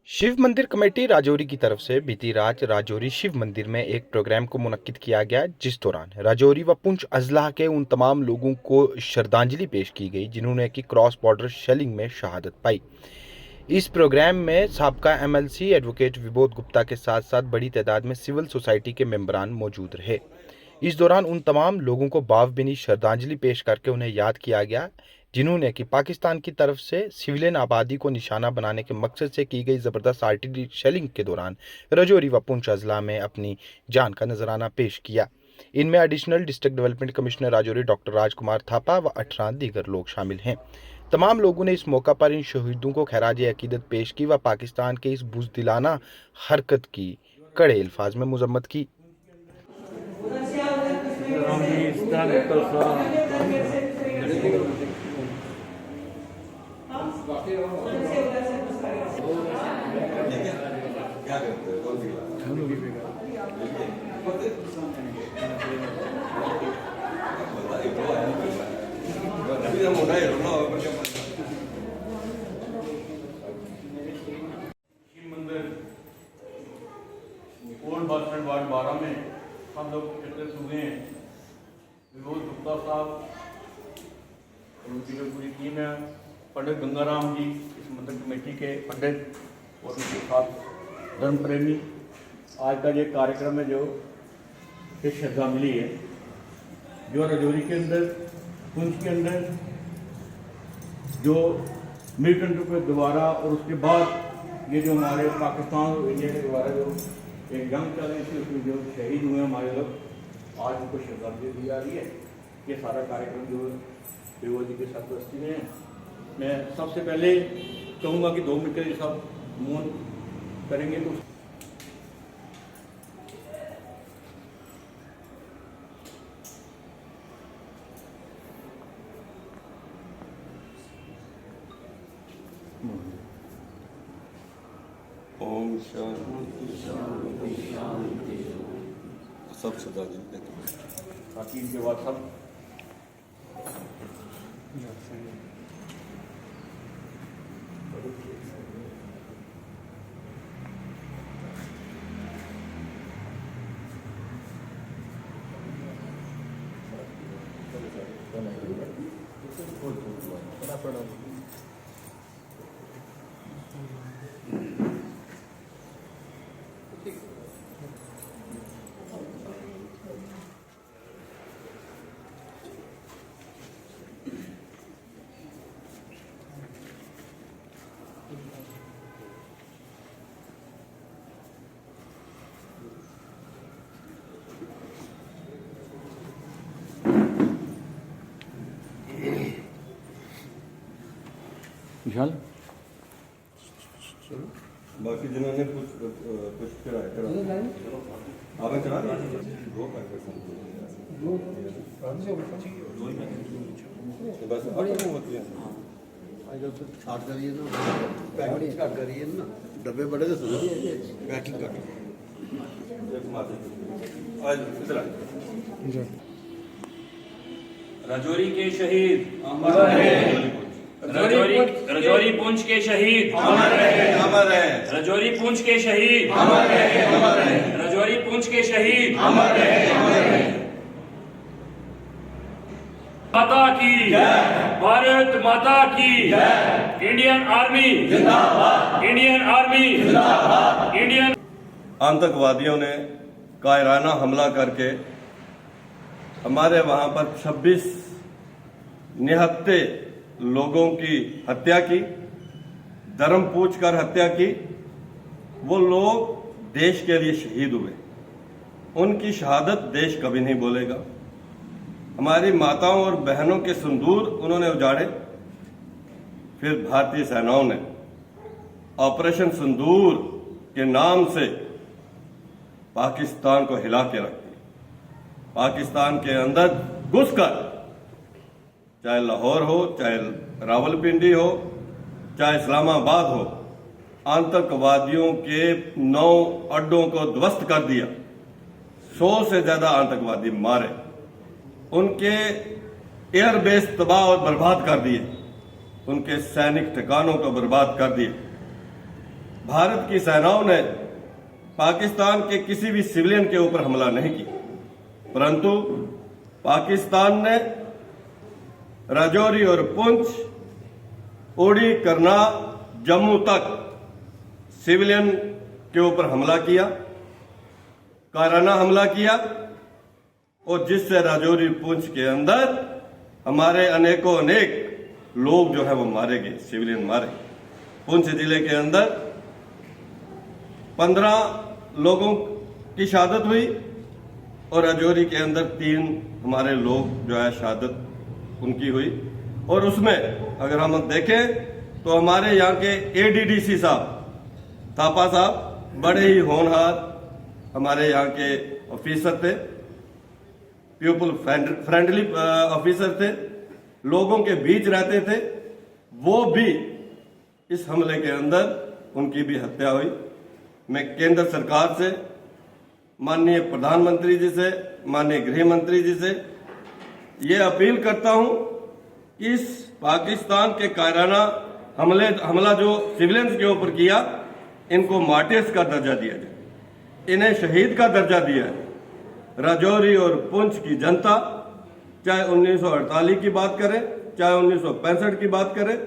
शिव मंदिर कमेटी राजौरी की तरफ से बीती रात राजौरी शिव मंदिर में एक प्रोग्राम को मुनक्किद किया गया, जिस दौरान राजौरी व पुंछ अजलाह के उन तमाम लोगों को श्रद्धांजलि पेश की गई जिन्होंने कि क्रॉस बॉर्डर शेलिंग में शहादत पाई। इस प्रोग्राम में साबका एमएलसी एडवोकेट विबोध गुप्ता के साथ साथ बड़ी तादाद में सिविल सोसाइटी के मेंबरान मौजूद रहे। इस दौरान उन तमाम लोगों को भावभीनी श्रद्धांजलि पेश करके उन्हें याद किया गया जिन्होंने कि पाकिस्तान की तरफ से सिविलियन आबादी को निशाना बनाने के मकसद से की गई ज़बरदस्त आर्टिलरी शेलिंग के दौरान राजौरी व पुंछ अजला में अपनी जान का नजराना पेश किया। इनमें additional district development commissioner Rajouri doctor Rajkumar Thapa व 18 दीगर लोग शामिल हैं। तमाम लोगों ने इस मौका पर इन शहीदों को खैराज अकीदत पेश की व पाकिस्तान के इस बुज़दिलाना हरकत की कड़े अल्फाज में मजम्मत की। ओल्ड बस स्टैंड वार्ड 12 में हम लोग एकत्रित हुए हैं। विबोध गुप्ता साहब और उनकी जो पूरी टीम है, पंडित गंगाराम जी इस मंदिर कमेटी के पंडित और उनके साथ धर्म प्रेमी। आज का ये कार्यक्रम है जो ये श्रद्धांजलि है जो राजौरी के अंदर, पुंछ के अंदर जो मिलिटेंट के द्वारा और उसके बाद ये जो हमारे पाकिस्तान और इंडिया के द्वारा जो एक जंग चल रही थी उसमें जो शहीद हुए हमारे लोग, आज उनको श्रद्धांजलि दी जा रही है। ये सारा कार्यक्रम जो विबोध जी के सरपरस्ती में है। मैं सबसे पहले कहूँगा कि 2 मिनट के लिए सब मौन करेंगे तो ओम शांति शांति। सब श्रद्धांजलि देते हैं ताकि इनके बाद सब विशाल बाकी जिन्होंने कुछ करा आपने करा बस डब्बे बड़े तो सुनो पैकिंग कर राजौरी के शहीद राजौरी पुंछ के शहीद राजौरी पुंछ के शहीद राजौरी पुंछ के शहीद माता की भारत माता की Indian army Indian army Indian. आतंकवादियों ने कायराना हमला करके हमारे वहां पर 26 निहत्थे लोगों की हत्या की, धर्म पूछ कर हत्या की। वो लोग देश के लिए शहीद हुए, उनकी शहादत देश कभी नहीं भूलेगा। हमारी माताओं और बहनों के सिंदूर उन्होंने उजाड़े, फिर भारतीय सेनाओं ने ऑपरेशन सिंदूर के नाम से पाकिस्तान को हिला के रख दिया। पाकिस्तान के अंदर घुसकर, चाहे लाहौर हो, चाहे रावलपिंडी हो, चाहे इस्लामाबाद हो, आतंकवादियों के 9 अड्डों को ध्वस्त कर दिया। 100 से ज्यादा आतंकवादी मारे, उनके एयरबेस तबाह और बर्बाद कर दिए, उनके सैनिक ठिकानों को बर्बाद कर दिए। भारत की सेनाओं ने पाकिस्तान के किसी भी सिविलियन के ऊपर हमला नहीं किया, परंतु पाकिस्तान ने राजौरी और पुंछ, उड़ी, करनाल, जम्मू तक सिविलियन के ऊपर हमला किया, कायराना हमला किया, और जिससे राजौरी पुंछ के अंदर हमारे अनेकों अनेक लोग जो है वो मारे गए, सिविलियन मारे। पुंछ जिले के अंदर 15 लोगों की शहादत हुई और राजौरी के अंदर 3 हमारे लोग जो है शहादत उनकी हुई। और उसमें अगर हम देखें तो हमारे यहाँ के एडीडीसी साहब, थापा साहब बड़े ही होनहार हमारे यहाँ के ऑफिसर थे, पीपल फ्रेंडली ऑफिसर थे, लोगों के बीच रहते थे। वो भी इस हमले के अंदर उनकी भी हत्या हुई। मैं केंद्र सरकार से, माननीय प्रधानमंत्री जी से, माननीय गृह मंत्री जी से ये अपील करता हूं कि इस पाकिस्तान के कायराना हमला जो सिविलियंस के ऊपर किया, इनको मार्टिर्स का दर्जा दिया जाए, इन्हें शहीद का दर्जा दिया है। राजौरी और पुंछ की जनता चाहे 1948 की बात करें, चाहे 1965 की बात करें,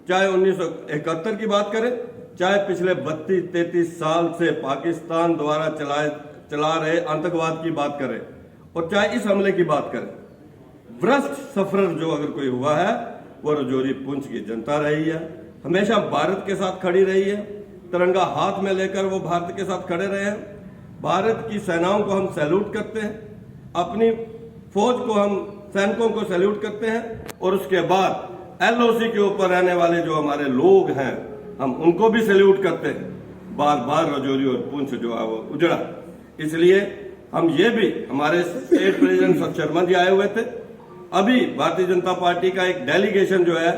चाहे 1971 की बात करें, चाहे पिछले 32-33 साल से पाकिस्तान द्वारा चला रहे आतंकवाद की बात करें, और चाहे इस हमले की बात करें, भ्रष्ट सफर जो अगर कोई हुआ है वो राजौरी पुंछ की जनता रही है। हमेशा भारत के साथ खड़ी रही है, तिरंगा हाथ में लेकर वो भारत के साथ खड़े रहे हैं। भारत की सेनाओं को हम सैल्यूट करते हैं, अपनी फौज को हम सैनिकों को सैल्यूट करते हैं, और उसके बाद एलओसी के ऊपर रहने वाले जो हमारे लोग हैं हम उनको भी सैल्यूट करते हैं। बार बार राजौरी और पुंछ जो है वो उजड़ा, इसलिए हम ये भी, हमारे स्टेट प्रेसिडेंट सत शर्मा जी आए हुए थे। अभी भारतीय जनता पार्टी का एक डेलीगेशन जो है,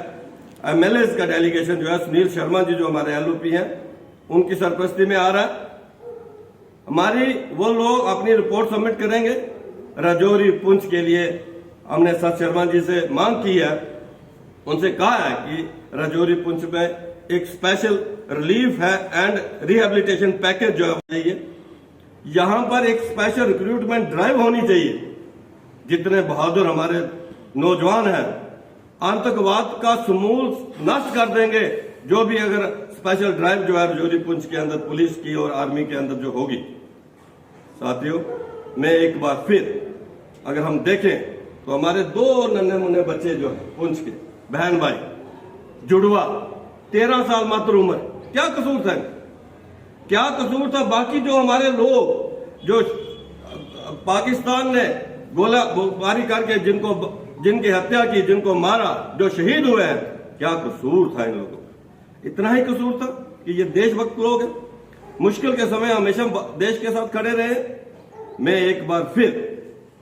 एमएलए का डेलीगेशन जो है, सुनील शर्मा जी जो हमारे एलओपी हैं, उनकी सरपरस्ती में आ रहा है। हमारी वो लोग अपनी रिपोर्ट सबमिट करेंगे। राजौरी पुंछ के लिए हमने सत शर्मा जी से मांग की है, उनसे कहा है कि राजौरी पुंछ में एक स्पेशल रिलीफ है एंड रिहेबिलिटेशन पैकेज जो है चाहिए। यहां पर एक स्पेशल रिक्रूटमेंट ड्राइव होनी चाहिए। जितने बहादुर हमारे नौजवान हैं आतंकवाद का समूल नष्ट कर देंगे, जो भी अगर स्पेशल ड्राइव जो है राजौरी पुंछ के अंदर पुलिस की और आर्मी के अंदर जो होगी। साथियों, मैं एक बार फिर अगर हम देखें तो हमारे 2 नन्हे मुन्ने बच्चे जो है पुंछ के, बहन भाई जुड़वा, 13 साल मात्र उम्र, क्या कसूर था, क्या कसूर था? बाकी जो हमारे लोग जो पाकिस्तान ने गोलाबारी करके जिनकी हत्या की, जिनको मारा, जो शहीद हुए हैं, क्या कसूर था इन लोगों का? इतना ही कसूर था कि ये देशभक्त लोग हैं, मुश्किल के समय हमेशा देश के साथ खड़े रहे। मैं एक बार फिर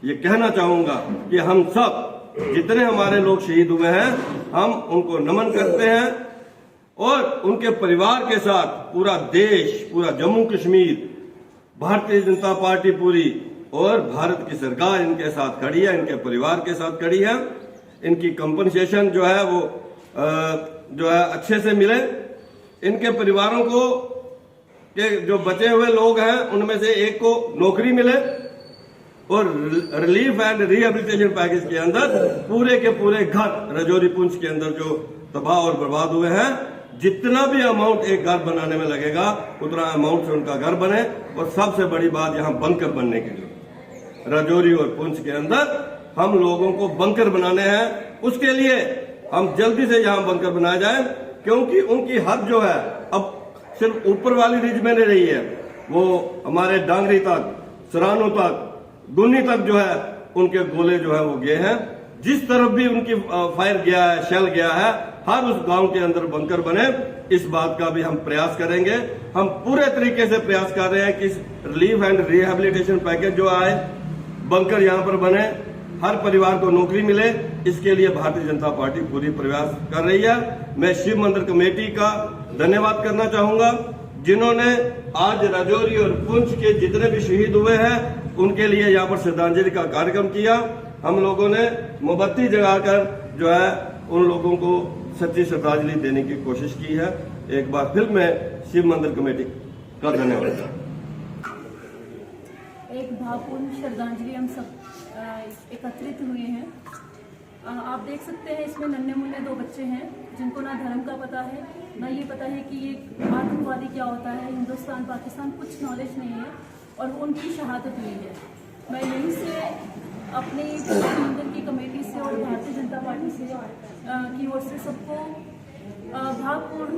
ये कहना चाहूंगा कि हम सब जितने हमारे लोग शहीद हुए हैं, हम उनको नमन करते हैं, और उनके परिवार के साथ पूरा देश, पूरा जम्मू कश्मीर, भारतीय जनता पार्टी पूरी और भारत की सरकार इनके साथ खड़ी है, इनके परिवार के साथ खड़ी है। इनकी कंपनसेशन जो है वो जो है अच्छे से मिले, इनके परिवारों को के जो बचे हुए लोग हैं उनमें से एक को नौकरी मिले, और रिलीफ एंड रिहेबिलिटेशन पैकेज के अंदर पूरे के पूरे घर राजौरी पुंछ के अंदर जो तबाह और बर्बाद हुए हैं, जितना भी अमाउंट एक घर बनाने में लगेगा उतना अमाउंट से उनका घर बने। और सबसे बड़ी बात, यहाँ बंकर बनने के लिए राजौरी और पुंछ के अंदर हम लोगों को बंकर बनाने हैं। उसके लिए हम जल्दी से यहाँ बंकर बनाया जाए, क्योंकि उनकी हद जो है अब सिर्फ ऊपर वाली रिज में नहीं रही है, वो हमारे डांगरी तक, सरानों तक, गुन्नी तक जो है उनके गोले जो है वो गए हैं। जिस तरफ भी उनकी फायर गया है, शेल गया है, हर उस गांव के अंदर बंकर बने। इस बात का भी हम प्रयास करेंगे। हम पूरे तरीके से प्रयास कर रहे हैं कि रिलीफ एंड रिहेबिलिटेशन पैकेज जो आए, बंकर यहाँ पर बने, हर परिवार को नौकरी मिले। इसके लिए भारतीय जनता पार्टी पूरी प्रयास कर रही है। मैं शिव मंदिर कमेटी का धन्यवाद करना चाहूंगा, जिन्होंने आज राजौरी और पुंछ के जितने भी शहीद हुए हैं उनके लिए यहाँ पर श्रद्धांजलि का कार्यक्रम किया। हम लोगों ने मोमबत्ती जगाकर जो है उन लोगों को सच्ची श्रद्धांजलि देने की कोशिश की है। एक बार फिर मैं शिव मंदिर कमेटी का धन्यवाद। एक भावपूर्ण श्रद्धांजलि हम सब एकत्रित हुए हैं। आप देख सकते हैं इसमें नन्हे मुन्ने 2 बच्चे हैं जिनको ना धर्म का पता है, ना ये पता है कि ये आतंकवादी क्या होता है, हिंदुस्तान पाकिस्तान कुछ नॉलेज नहीं है और उनकी शहादत हुई है। मैं यहीं से अपने मंदिर की कमेटी से और भारतीय जनता पार्टी से की ओर से सबको भावपूर्ण,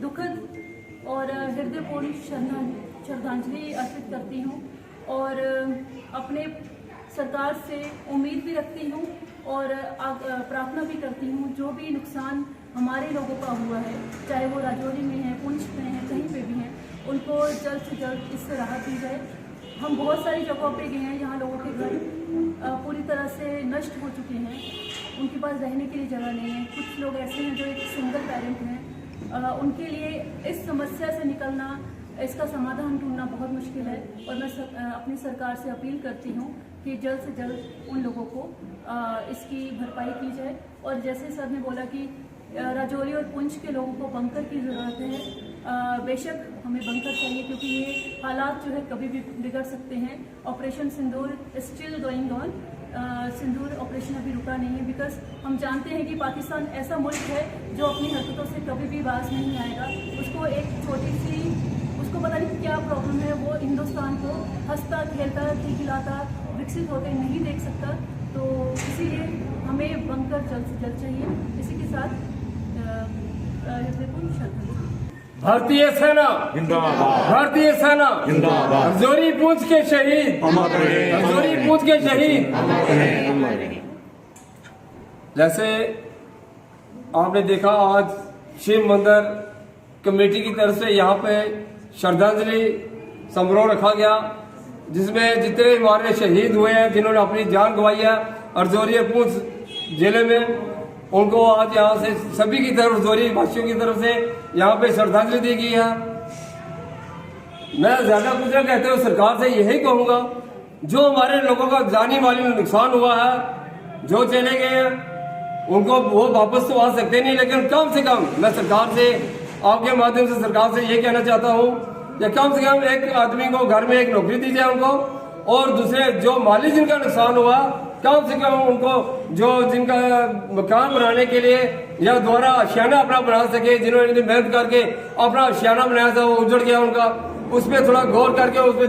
दुखद और हृदयपूर्ण श्रद्धांजलि अर्पित करती हूँ और अपने सरकार से उम्मीद भी रखती हूँ और प्रार्थना भी करती हूँ जो भी नुकसान हमारे लोगों का हुआ है, चाहे वो राजौरी में है, पुंछ में है, कहीं पे भी हैं, उनको जल्द से जल्द इससे राहत दी जाए। हम बहुत सारी जगहों पे गए हैं, यहाँ लोगों के घर पूरी तरह से नष्ट हो चुके हैं, उनके पास रहने के लिए जगह नहीं है। कुछ लोग ऐसे हैं जो एक सिंगल पेरेंट हैं, उनके लिए इस समस्या से निकलना, इसका समाधान ढूंढना बहुत मुश्किल है और मैं अपनी सरकार से अपील करती हूँ कि जल्द से जल्द उन लोगों को इसकी भरपाई की जाए। और जैसे सर ने बोला कि राजौरी और पुंछ के लोगों को बंकर की ज़रूरत है, बेशक हमें बंकर चाहिए क्योंकि ये हालात जो है कभी भी बिगड़ सकते हैं। Operation Sindoor still going on, Sindoor operation अभी रुका नहीं है, बिकॉज हम जानते हैं कि पाकिस्तान ऐसा मुल्क है जो अपनी हरकतों से कभी भी बाज नहीं आएगा। उसको एक छोटी सी, उसको पता नहीं क्या प्रॉब्लम है, वो हिंदुस्तान को हंसता खेलता खिलाता विकसित होते नहीं देख सकता। तो इसीलिए हमें बंकर जल्द से जल्द चाहिए। इसी के साथ हृदयपूर्ण श्रद्धांजलि। भारतीय सेना जिंदाबाद, भारतीय सेना जिंदाबाद, राजौरी पुंछ के शहीद अमर रहे, राजौरी पुंछ के शहीद अमर रहे। जैसे आपने देखा आज शिव मंदिर कमेटी की तरफ से यहाँ पे श्रद्धांजलि समारोह रखा गया, जिसमें जितने हमारे शहीद हुए हैं, जिन्होंने अपनी जान गंवाई है राजौरी पुंछ जिले में, उनको आज यहाँ से सभी की तरफ, राजौरी वासियों की तरफ से यहाँ पे श्रद्धांजलि दी गई है। मैं ज्यादा कुछ न कहते हुए सरकार से यही कहूंगा, जो हमारे लोगों का जानी माली नुकसान हुआ है, जो चले गए हैं उनको वो वापस तो आ सकते नहीं, लेकिन कम से कम मैं सरकार से, आपके माध्यम से सरकार से ये कहना चाहता हूँ कि कम से कम एक आदमी को घर में एक नौकरी दी जाए उनको, और दूसरे जो माली जिनका नुकसान हुआ कम से कम उनको, जो जिनका मकान बनाने के लिए या दोबारा आशियाना अपना बना सके, जिन्होंने मेहनत करके अपना आशियाना बनाया था वो उजड़ गया उनका, उस पर थोड़ा गौर करके उस पर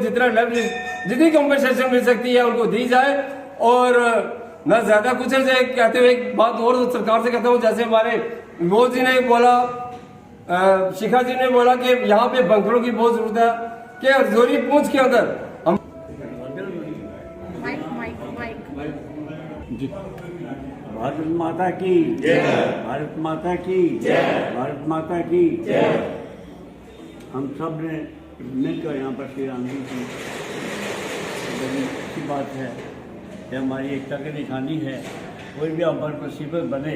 जितनी कंपनसेशन मिल सकती है उनको दी जाए। और मैं ज्यादा कुछ से कहते हुए एक बात और सरकार से कहता हूँ, जैसे हमारे विमोद जी ने बोला, शिखा जी ने बोला कि यहाँ पे बंकरों की बहुत जरूरत है, कि राजौरी पुंछ के अंदर हम भारत माता की जय, भारत माता की जय, भारत माता की जय। हम सब ने मिलकर यहाँ पर श्री राम जी की बड़ी अच्छी बात है कि हमारी एकता की निशानी है। कोई भी हम पर मुसीबत बने,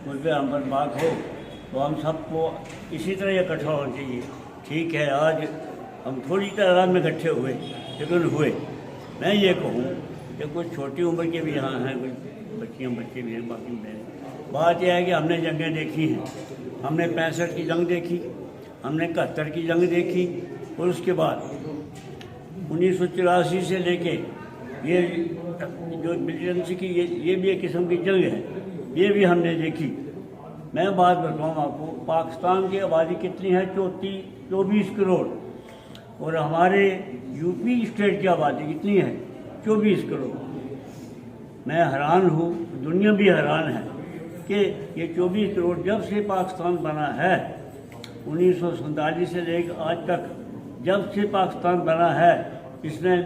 कोई भी हम पर बात हो, तो हम सबको इसी तरह इकट्ठा होना चाहिए। ठीक है, आज हम थोड़ी तादाद में इकट्ठे हुए, लेकिन हुए। मैं ये कहूँ कि कुछ छोटी उम्र के भी यहाँ हैं, कुछ बच्चियाँ बच्चे भी हैं, बाकी में बात यह है कि हमने जंगें देखी हैं। हमने 65 की जंग देखी, हमने 71 की जंग देखी, और उसके बाद 1984 से लेके ये जो मिलिटेंसी की ये भी एक किस्म की जंग है, ये भी हमने देखी। मैं बात बताऊँ आपको, पाकिस्तान की आबादी कितनी है? 24 करोड़, और हमारे यूपी स्टेट की आबादी कितनी है? 24 करोड़। मैं हैरान हूँ, दुनिया भी हैरान है कि ये 24 करोड़ जब से पाकिस्तान बना है, 1947 से लेकर आज तक जब से पाकिस्तान बना है, इसने